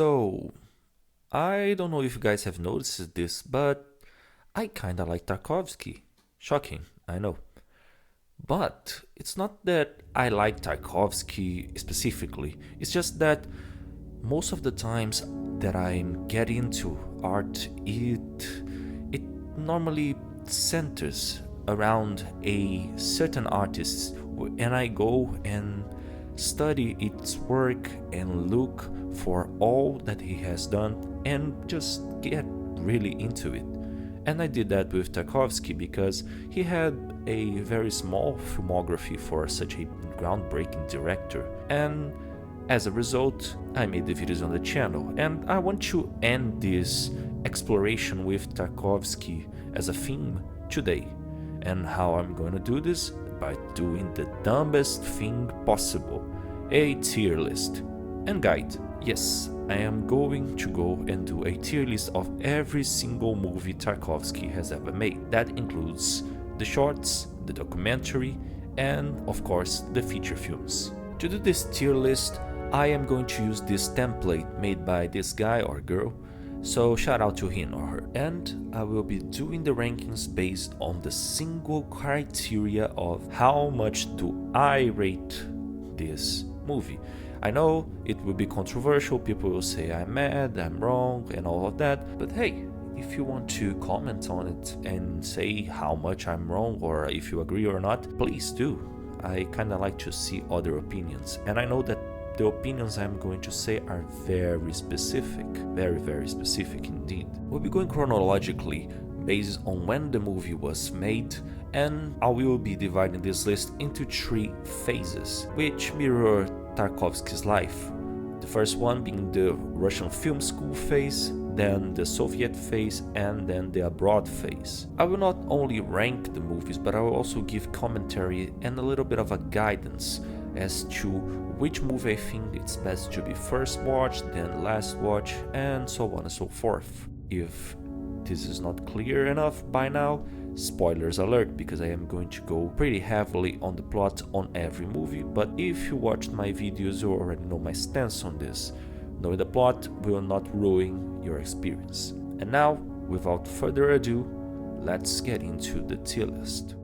So, I don't know if you guys have noticed this, but I kinda like Tarkovsky. Shocking, I know. But it's not that I like Tarkovsky specifically, it's just that most of the times that I get into art, it normally centers around a certain artist, and I go and study its work and look for all that he has done and just get really into it. And I did that with Tarkovsky because he had a very small filmography for such a groundbreaking director. And as a result, I made the videos on the channel. And I want to end this exploration with Tarkovsky as a theme today. And how I'm going to do this? By doing the dumbest thing possible, a tier list. And guide, yes, I am going to go and do a tier list of every single movie Tarkovsky has ever made. That includes the shorts, the documentary, and of course the feature films. To do this tier list, I am going to use this template made by this guy or girl, so shout out to him or her. And I will be doing the rankings based on the single criteria of how much do I rate this movie. I know it will be controversial, people will say I'm mad, I'm wrong, and all of that, but hey, if you want to comment on it and say how much I'm wrong or if you agree or not, please do. I kinda like to see other opinions, and I know that the opinions I'm going to say are very specific, very specific indeed. We'll be going chronologically based on when the movie was made, and I will be dividing this list into 3 phases, which mirror Tarkovsky's life. The first one being the Russian film school phase, then the Soviet phase, and then the abroad phase. I will not only rank the movies, but I will also give commentary and a little bit of a guidance as to which movie I think it's best to be first watched, then last watch, and so on and so forth. If this is not clear enough by now, spoilers alert, because I am going to go pretty heavily on the plot on every movie, but if you watched my videos you already know my stance on this. Knowing the plot will not ruin your experience. And now, without further ado, let's get into the tier list.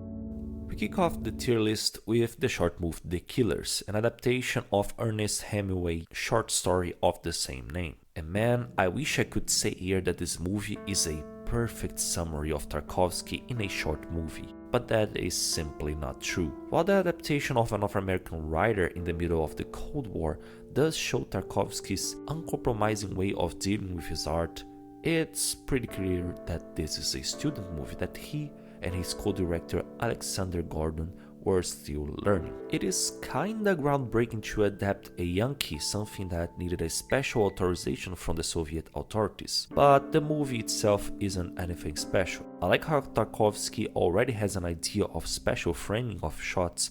We kick off the tier list with the short movie The Killers, an adaptation of Ernest Hemingway's short story of the same name. And man, I wish I could say here that this movie is a perfect summary of Tarkovsky in a short movie, but that is simply not true. While the adaptation of a North American writer in the middle of the Cold War does show Tarkovsky's uncompromising way of dealing with his art, it's pretty clear that this is a student movie that he and his co-director Alexander Gordon were still learning. It is kinda groundbreaking to adapt a Yankee, something that needed a special authorization from the Soviet authorities, but the movie itself isn't anything special. I like how Tarkovsky already has an idea of special framing of shots,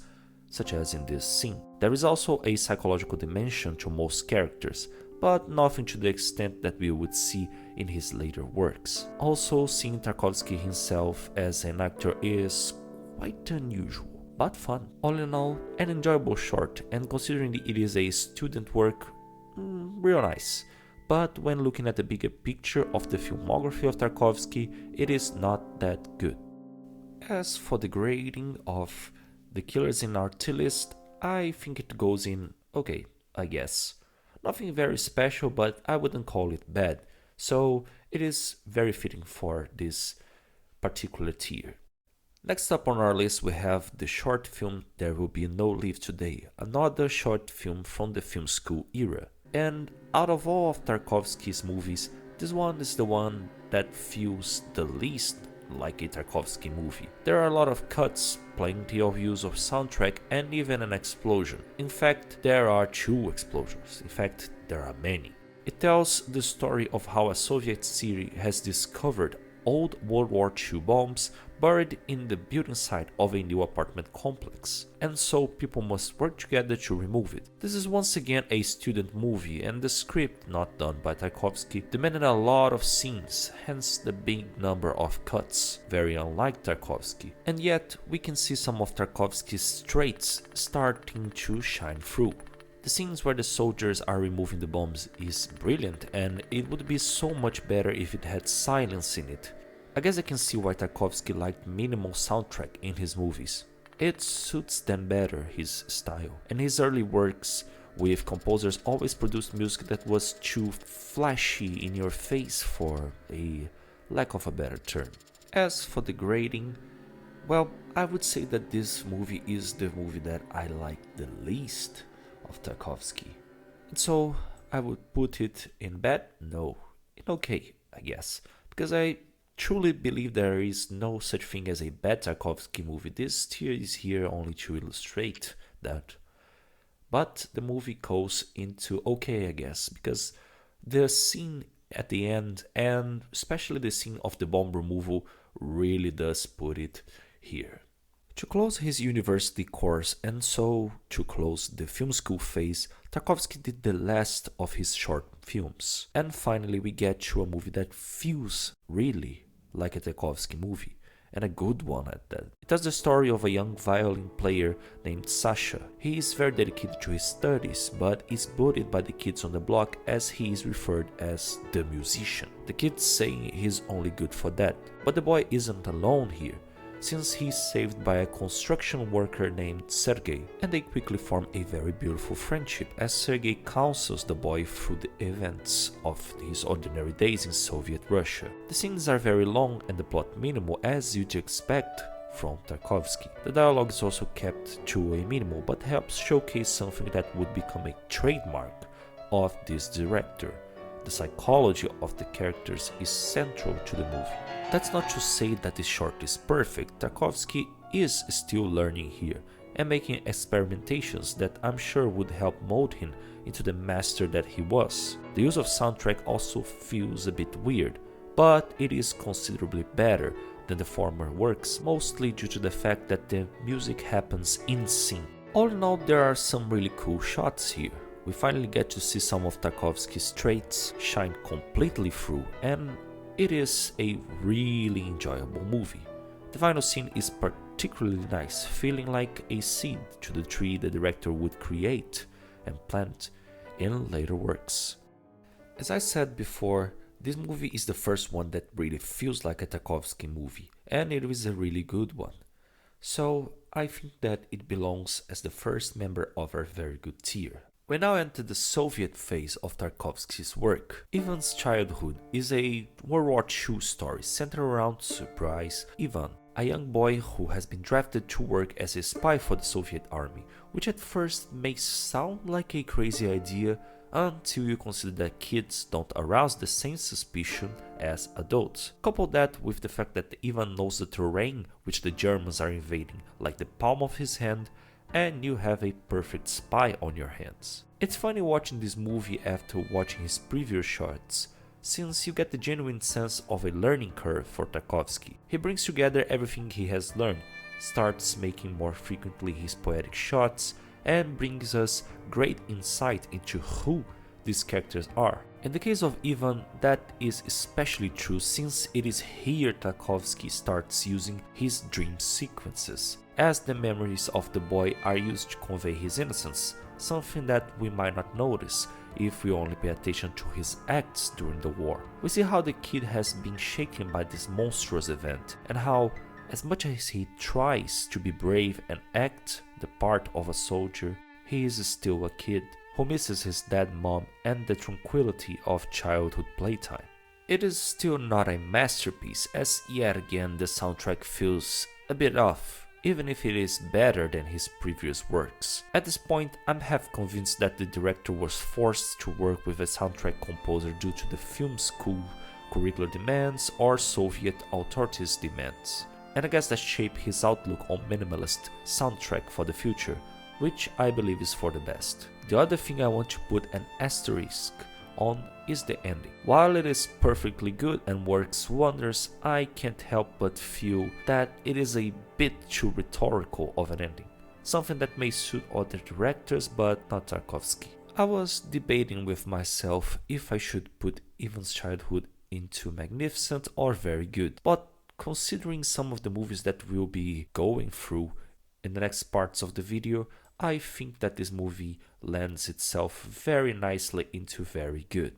such as in this scene. There is also a psychological dimension to most characters, but nothing to the extent that we would see in his later works. Also, seeing Tarkovsky himself as an actor is quite unusual, but fun. All in all, an enjoyable short, and considering it is a student work, real nice. But when looking at the bigger picture of the filmography of Tarkovsky, it is not that good. As for the grading of The Killers in our tier list, I think it goes in okay, I guess. Nothing very special, but I wouldn't call it bad, so it is very fitting for this particular tier. Next up on our list we have the short film There Will Be No Leave Today, another short film from the film school era. And out of all of Tarkovsky's movies, this one is the one that feels the least like a Tarkovsky movie. There are a lot of cuts, plenty of use of soundtrack, and even an explosion. In fact, there are 2 explosions. In fact, there are many. It tells the story of how a Soviet city has discovered old World War II bombs buried in the building site of a new apartment complex, and so people must work together to remove it. This is once again a student movie, and the script, not done by Tarkovsky, demanded a lot of scenes, hence the big number of cuts, very unlike Tarkovsky. And yet, we can see some of Tarkovsky's traits starting to shine through. The scenes where the soldiers are removing the bombs is brilliant, and it would be so much better if it had silence in it. I guess I can see why Tarkovsky liked minimal soundtrack in his movies. It suits them better, his style, and his early works with composers always produced music that was too flashy in your face, for a lack of a better term. As for the grading, well, I would say that this movie is the movie that I like the least of Tarkovsky. And so I would put it in bad? No, in okay, I guess, because I truly believe there is no such thing as a bad Tarkovsky movie. This tier is here only to illustrate that. But the movie goes into okay, I guess, because the scene at the end, and especially the scene of the bomb removal, really does put it here. To close his university course and so to close the film school phase, Tarkovsky did the last of his short films. And finally we get to a movie that feels really like a Tarkovsky movie, and a good one at that. It tells the story of a young violin player named Sasha. He is very dedicated to his studies, but is bullied by the kids on the block as he is referred as the musician. The kids saying he's only good for that. But the boy isn't alone here, since he's saved by a construction worker named Sergei, and they quickly form a very beautiful friendship as Sergei counsels the boy through the events of his ordinary days in Soviet Russia. The scenes are very long and the plot minimal, as you'd expect from Tarkovsky. The dialogue is also kept to a minimal, but helps showcase something that would become a trademark of this director. The psychology of the characters is central to the movie. That's not to say that this short is perfect. Tarkovsky is still learning here and making experimentations that I'm sure would help mold him into the master that he was. The use of soundtrack also feels a bit weird, but it is considerably better than the former works, mostly due to the fact that the music happens in sync. All in all, there are some really cool shots here. We finally get to see some of Tarkovsky's traits shine completely through, and it is a really enjoyable movie. The final scene is particularly nice, feeling like a seed to the tree the director would create and plant in later works. As I said before, this movie is the first one that really feels like a Tarkovsky movie, and it is a really good one. So I think that it belongs as the first member of our very good tier. We now enter the Soviet phase of Tarkovsky's work. Ivan's childhood is a World War II story centered around Surprise Ivan, a young boy who has been drafted to work as a spy for the Soviet army, which at first may sound like a crazy idea until you consider that kids don't arouse the same suspicion as adults. Couple that with the fact that Ivan knows the terrain which the Germans are invading like the palm of his hand, and you have a perfect spy on your hands. It's funny watching this movie after watching his previous shorts, since you get the genuine sense of a learning curve for Tarkovsky. He brings together everything he has learned, starts making more frequently his poetic shots, and brings us great insight into who these characters are. In the case of Ivan, that is especially true since it is here Tarkovsky starts using his dream sequences, as the memories of the boy are used to convey his innocence, something that we might not notice if we only pay attention to his acts during the war. We see how the kid has been shaken by this monstrous event, and how, as much as he tries to be brave and act the part of a soldier, he is still a kid who misses his dead mom and the tranquility of childhood playtime. It is still not a masterpiece, as yet again the soundtrack feels a bit off, even if it is better than his previous works. At this point, I'm half convinced that the director was forced to work with a soundtrack composer due to the film school curricular demands or Soviet authorities' demands, and I guess that shaped his outlook on minimalist soundtrack for the future, which I believe is for the best. The other thing I want to put an asterisk on is the ending. While it is perfectly good and works wonders, I can't help but feel that it is a bit too rhetorical of an ending, something that may suit other directors but not Tarkovsky. I was debating with myself if I should put Ivan's childhood into magnificent or very good, but considering some of the movies that we'll be going through in the next parts of the video, I think that this movie lends itself very nicely into very good.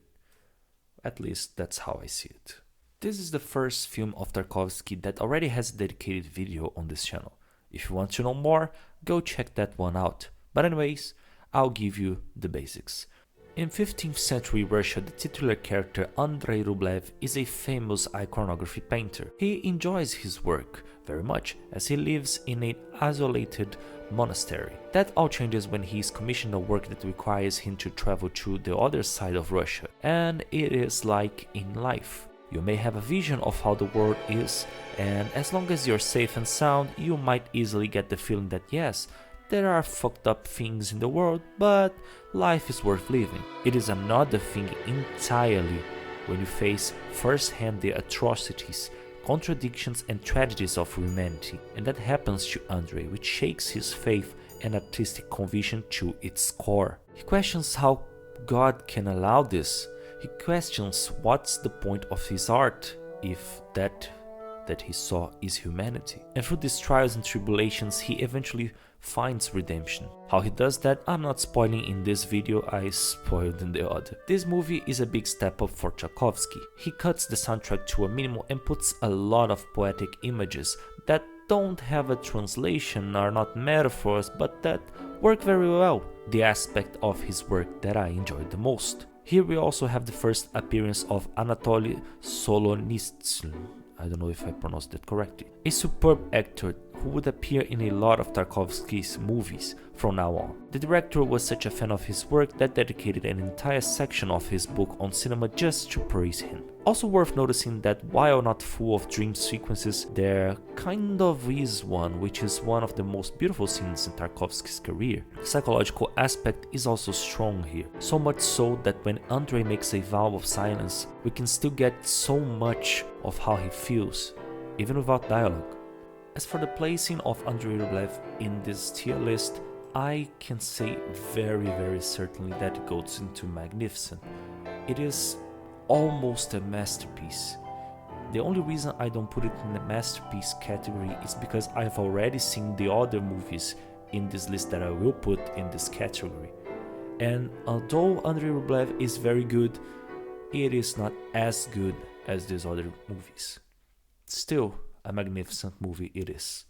At least that's how I see it. This is the first film of Tarkovsky that already has a dedicated video on this channel. If you want to know more, go check that one out. But anyways, I'll give you the basics. In 15th century Russia, the titular character Andrei Rublev is a famous iconography painter. He enjoys his work very much as he lives in an isolated monastery. That all changes when he is commissioned a work that requires him to travel to the other side of Russia. And it is like in life. You may have a vision of how the world is, and as long as you're safe and sound, you might easily get the feeling that yes, there are fucked up things in the world, but life is worth living. It is another thing entirely when you face firsthand the atrocities, contradictions and tragedies of humanity, and that happens to Andrei, which shakes his faith and artistic conviction to its core. He questions how God can allow this. He questions what's the point of his art if that he saw is humanity. And through these trials and tribulations, he eventually finds redemption. How he does that, I'm not spoiling in this video, I spoiled in the other. This movie is a big step up for Tarkovsky. He cuts the soundtrack to a minimum and puts a lot of poetic images that don't have a translation, are not metaphors, but that work very well. The aspect of his work that I enjoyed the most. Here we also have the first appearance of Anatoly Solonitsyn. I don't know if I pronounced that correctly. A superb actor who would appear in a lot of Tarkovsky's movies from now on. The director was such a fan of his work that dedicated an entire section of his book on cinema just to praise him. Also worth noticing that while not full of dream sequences, there kind of is one, which is one of the most beautiful scenes in Tarkovsky's career. The psychological aspect is also strong here, so much so that when Andrei makes a vow of silence, we can still get so much of how he feels, even without dialogue. As for the placing of Andrei Rublev in this tier list, I can say very certainly that it goes into magnificent. It is almost a masterpiece. The only reason I don't put it in the masterpiece category is because I've already seen the other movies in this list that I will put in this category. And although Andrei Rublev is very good, it is not as good as these other movies. Still, a magnificent movie it is.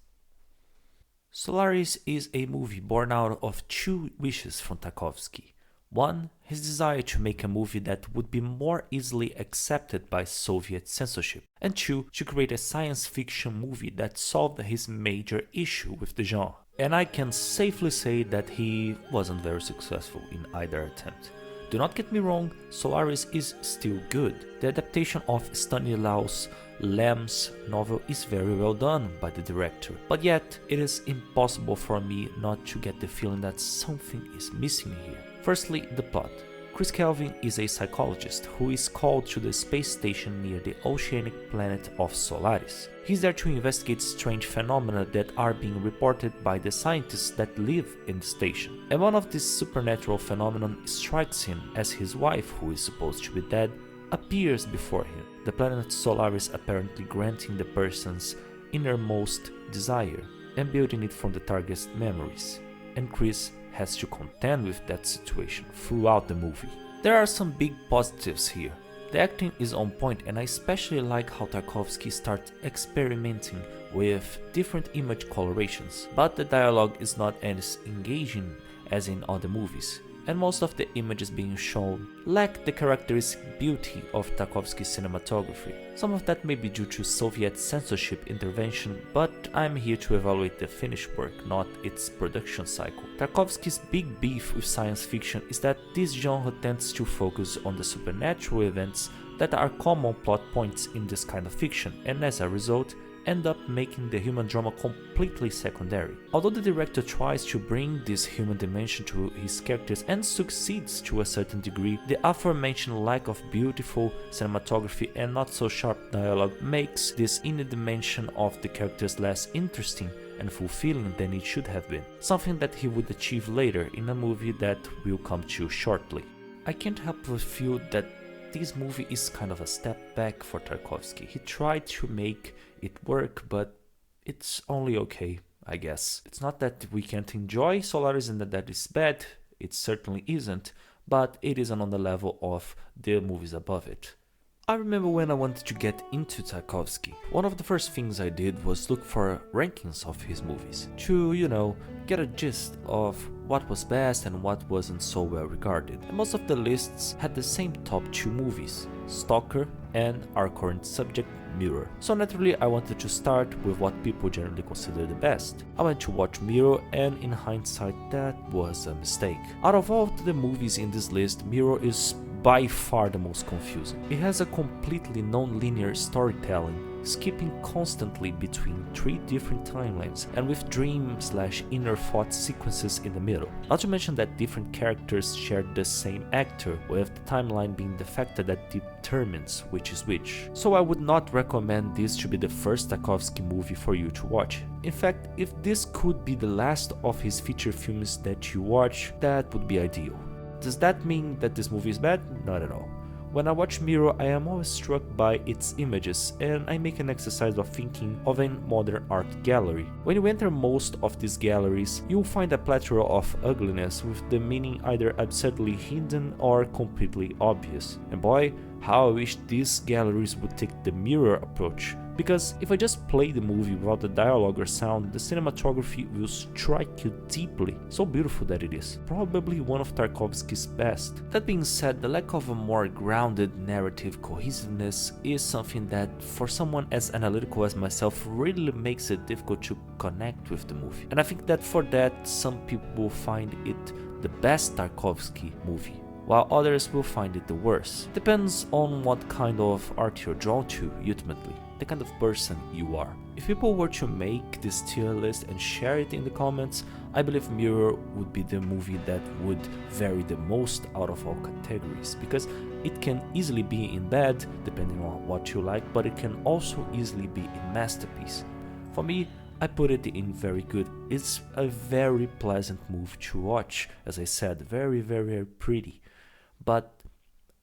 Solaris is a movie born out of two wishes from Tarkovsky. One, his desire to make a movie that would be more easily accepted by Soviet censorship, and two, to create a science fiction movie that solved his major issue with the genre. And I can safely say that he wasn't very successful in either attempt. Do not get me wrong, Solaris is still good. The adaptation of Stanislaus Lem's novel is very well done by the director, but yet it is impossible for me not to get the feeling that something is missing here. Firstly, the plot. Chris Kelvin is a psychologist who is called to the space station near the oceanic planet of Solaris. He's there to investigate strange phenomena that are being reported by the scientists that live in the station. And one of these supernatural phenomena strikes him as his wife, who is supposed to be dead, appears before him. The planet Solaris apparently granting the person's innermost desire and building it from the target's memories. And Chris has to contend with that situation throughout the movie. There are some big positives here. The acting is on point, and I especially like how Tarkovsky starts experimenting with different image colorations, but the dialogue is not as engaging as in other movies, and most of the images being shown lack the characteristic beauty of Tarkovsky's cinematography. Some of that may be due to Soviet censorship intervention, but I'm here to evaluate the finished work, not its production cycle. Tarkovsky's big beef with science fiction is that this genre tends to focus on the supernatural events that are common plot points in this kind of fiction, and as a result, end up making the human drama completely secondary. Although the director tries to bring this human dimension to his characters and succeeds to a certain degree, the aforementioned lack of beautiful cinematography and not so sharp dialogue makes this inner dimension of the characters less interesting and fulfilling than it should have been, something that he would achieve later in a movie that we'll come to shortly. I can't help but feel that this movie is kind of a step back for Tarkovsky. He tried to make it work, but it's only okay. I guess. It's not that we can't enjoy Solaris and that is bad, it certainly isn't, but it isn't on the level of the movies above it. I remember when I wanted to get into Tarkovsky, one of the first things I did was look for rankings of his movies to, get a gist of what was best and what wasn't so well regarded. And most of the lists had the same top 2 movies, Stalker and our current subject, Mirror. So naturally I wanted to start with what people generally consider the best. I went to watch Mirror, and in hindsight that was a mistake. Out of all the movies in this list, Mirror is by far the most confusing. It has a completely non-linear storytelling, skipping constantly between 3 different timelines and with dream/inner thought sequences in the middle. Not to mention that different characters share the same actor, with the timeline being the factor that determines which is which. So I would not recommend this to be the first Tarkovsky movie for you to watch. In fact, if this could be the last of his feature films that you watch, that would be ideal. Does that mean that this movie is bad? Not at all. When I watch Mirror, I am always struck by its images, and I make an exercise of thinking of a modern art gallery. When you enter most of these galleries, you'll find a plethora of ugliness with the meaning either absurdly hidden or completely obvious. And boy, how I wish these galleries would take the Mirror approach. Because if I just play the movie without the dialogue or sound, the cinematography will strike you deeply. So beautiful that it is. Probably one of Tarkovsky's best. That being said, the lack of a more grounded narrative cohesiveness is something that, for someone as analytical as myself, really makes it difficult to connect with the movie. And I think that for that, some people will find it the best Tarkovsky movie, while others will find it the worst. Depends on what kind of art you're drawn to, ultimately, the kind of person you are. If people were to make this tier list and share it in the comments, I believe Mirror would be the movie that would vary the most out of all categories, because it can easily be in bad, depending on what you like, but it can also easily be a masterpiece. For me, I put it in very good. It's a very pleasant movie to watch, as I said, very, very, very pretty. But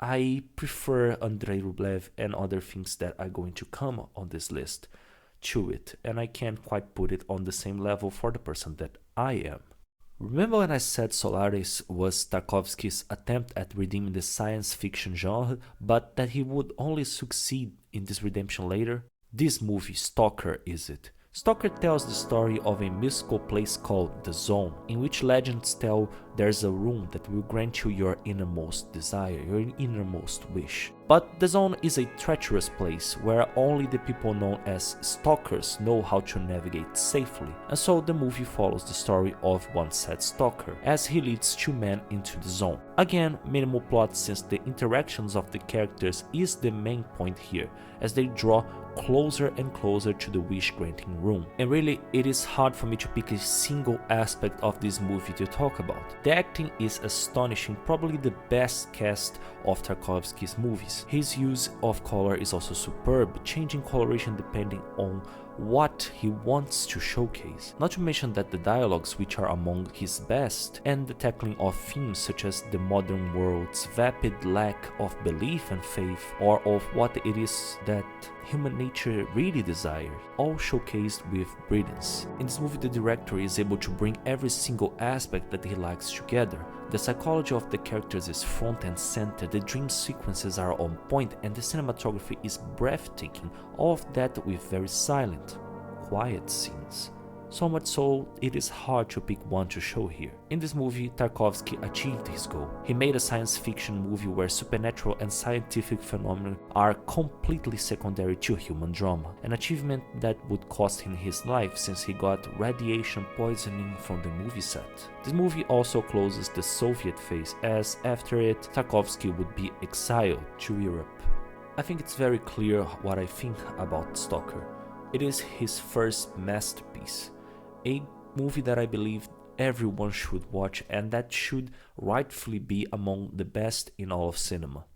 I prefer Andrei Rublev and other things that are going to come on this list to it, and I can't quite put it on the same level for the person that I am. Remember when I said Solaris was Tarkovsky's attempt at redeeming the science fiction genre, but that he would only succeed in this redemption later? This movie, Stalker, is it. Stalker tells the story of a mystical place called The Zone, in which legends tell there's a room that will grant you your innermost desire, your innermost wish. But The Zone is a treacherous place where only the people known as stalkers know how to navigate safely, and so the movie follows the story of one said stalker as he leads 2 men into the zone. Again, minimal plot since the interactions of the characters is the main point here, as they draw closer and closer to the wish-granting room. And really, it is hard for me to pick a single aspect of this movie to talk about. The acting is astonishing, probably the best cast of Tarkovsky's movies. His use of color is also superb, changing coloration depending on what he wants to showcase. Not to mention that the dialogues, which are among his best, and the tackling of themes such as the modern world's vapid lack of belief and faith, or of what it is that human nature really desires, all showcased with brilliance. In this movie, the director is able to bring every single aspect that he likes together. The psychology of the characters is front and center, the dream sequences are on point, and the cinematography is breathtaking, all of that with very silent, quiet scenes. So much so, it is hard to pick one to show here. In this movie, Tarkovsky achieved his goal. He made a science fiction movie where supernatural and scientific phenomena are completely secondary to human drama, an achievement that would cost him his life since he got radiation poisoning from the movie set. This movie also closes the Soviet phase, as after it, Tarkovsky would be exiled to Europe. I think it's very clear what I think about Stalker. It is his first masterpiece. A movie that I believe everyone should watch and that should rightfully be among the best in all of cinema.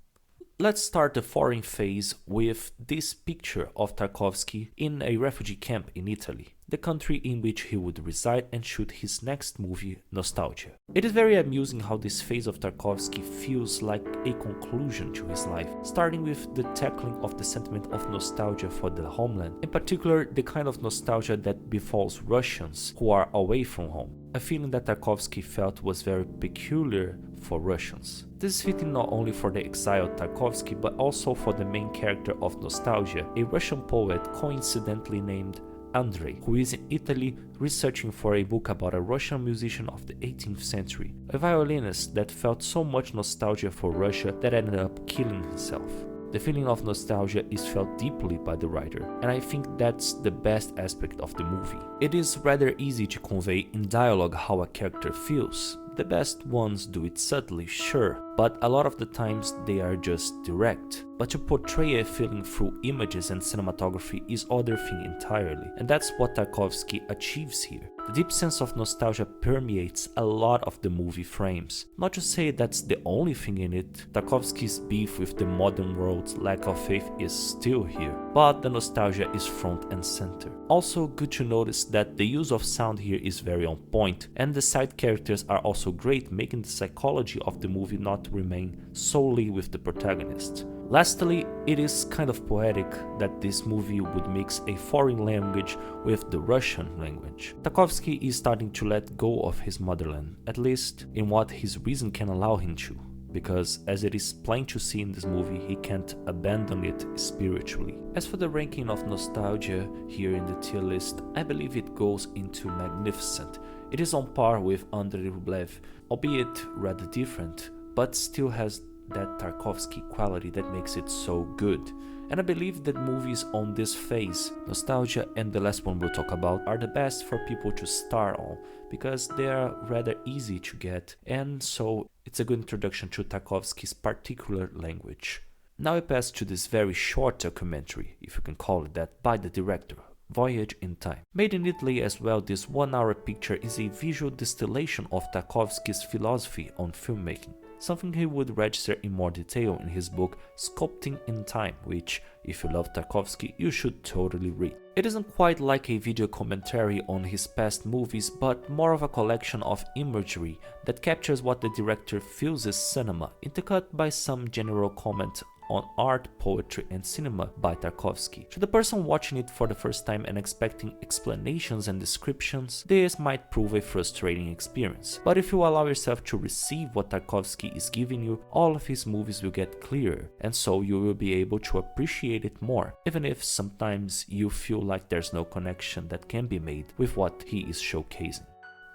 Let's start the foreign phase with this picture of Tarkovsky in a refugee camp in Italy. the country in which he would reside and shoot his next movie, Nostalghia. It is very amusing how this phase of Tarkovsky feels like a conclusion to his life, starting with the tackling of the sentiment of nostalgia for the homeland, in particular the kind of nostalgia that befalls Russians who are away from home, a feeling that Tarkovsky felt was very peculiar for Russians. This is fitting not only for the exiled Tarkovsky but also for the main character of Nostalgia, a Russian poet coincidentally named Andrei, who is in Italy researching for a book about a Russian musician of the 18th century, a violinist that felt so much nostalgia for Russia that ended up killing himself. The feeling of nostalgia is felt deeply by the writer, and I think that's the best aspect of the movie. It is rather easy to convey in dialogue how a character feels. The best ones do it subtly, sure, but a lot of the times they are just direct. But to portray a feeling through images and cinematography is other thing entirely, and that's what Tarkovsky achieves here. The deep sense of nostalgia permeates a lot of the movie frames. Not to say that's the only thing in it, Tarkovsky's beef with the modern world's lack of faith is still here, but the nostalgia is front and center. Also good to notice that the use of sound here is very on point, and the side characters are also great, making the psychology of the movie not remain solely with the protagonist. Lastly, it is kind of poetic that this movie would mix a foreign language with the Russian language. Tarkovsky is starting to let go of his motherland, at least in what his reason can allow him to, because as it is plain to see in this movie, he can't abandon it spiritually. As for the ranking of Nostalgia here in the tier list, I believe it goes into magnificent. It is on par with Andrei Rublev, albeit rather different, but still has that Tarkovsky quality that makes it so good. And I believe that movies on this phase, Nostalgia and the last one we'll talk about, are the best for people to start on, because they are rather easy to get, and so it's a good introduction to Tarkovsky's particular language. Now I pass to this very short documentary, if you can call it that, by the director, Voyage in Time. Made in Italy as well, this 1-hour picture is a visual distillation of Tarkovsky's philosophy on filmmaking, something he would register in more detail in his book Sculpting in Time, which, if you love Tarkovsky, you should totally read. It isn't quite like a video commentary on his past movies, but more of a collection of imagery that captures what the director feels is cinema, intercut by some general comment on art, poetry, and cinema by Tarkovsky. To the person watching it for the first time and expecting explanations and descriptions, this might prove a frustrating experience. But if you allow yourself to receive what Tarkovsky is giving you, all of his movies will get clearer, and so you will be able to appreciate it more, even if sometimes you feel like there's no connection that can be made with what he is showcasing.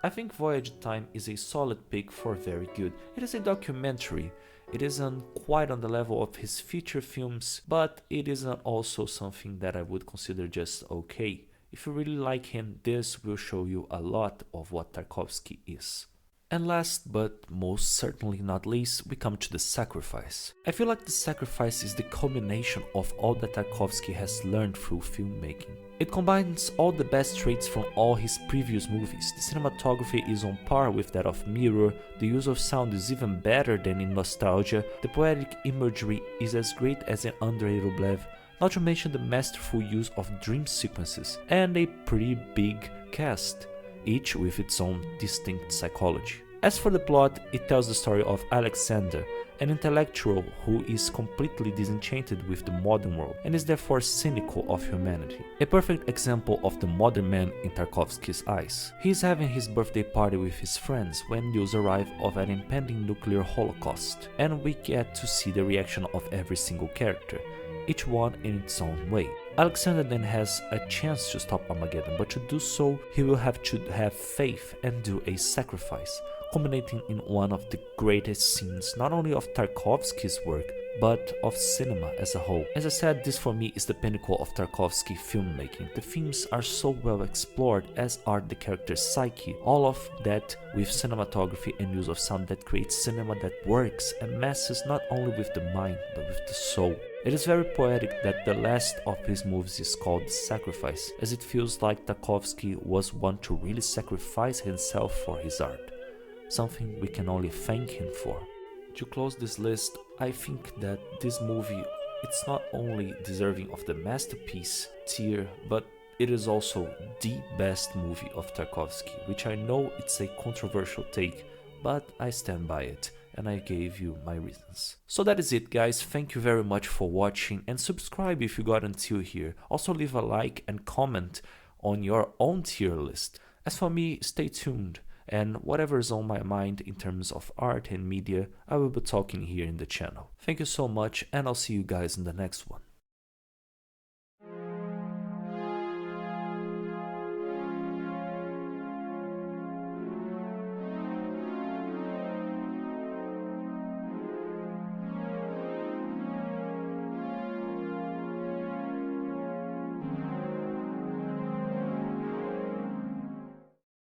I think Voyage in Time is a solid pick for very good. It is a documentary. It isn't quite on the level of his feature films, but it isn't also something that I would consider just okay. If you really like him, this will show you a lot of what Tarkovsky is. And last but most certainly not least, we come to The Sacrifice. I feel like The Sacrifice is the culmination of all that Tarkovsky has learned through filmmaking. It combines all the best traits from all his previous movies. The cinematography is on par with that of Mirror, the use of sound is even better than in Nostalgia, the poetic imagery is as great as in Andrei Rublev, not to mention the masterful use of dream sequences, and a pretty big cast, each with its own distinct psychology. As for the plot, it tells the story of Alexander, an intellectual who is completely disenchanted with the modern world and is therefore cynical of humanity. A perfect example of the modern man in Tarkovsky's eyes. He is having his birthday party with his friends when news arrive of an impending nuclear holocaust, and we get to see the reaction of every single character, each one in its own way. Alexander then has a chance to stop Armageddon, but to do so, he will have to have faith and do a sacrifice, culminating in one of the greatest scenes not only of Tarkovsky's work, but of cinema as a whole. As I said, this for me is the pinnacle of Tarkovsky filmmaking. The themes are so well explored, as are the character's psyche, all of that with cinematography and use of sound that creates cinema that works and messes not only with the mind, but with the soul. It is very poetic that the last of his movies is called Sacrifice, as it feels like Tarkovsky was one to really sacrifice himself for his art, something we can only thank him for. To close this list, I think that this movie, it's not only deserving of the masterpiece tier, but it is also the best movie of Tarkovsky, which I know it's a controversial take, but I stand by it and I gave you my reasons. So that is it, guys. Thank you very much for watching and subscribe if you got until here. Also leave a like and comment on your own tier list. As for me, stay tuned, and whatever is on my mind in terms of art and media, I will be talking here in the channel. Thank you so much, and I'll see you guys in the next one.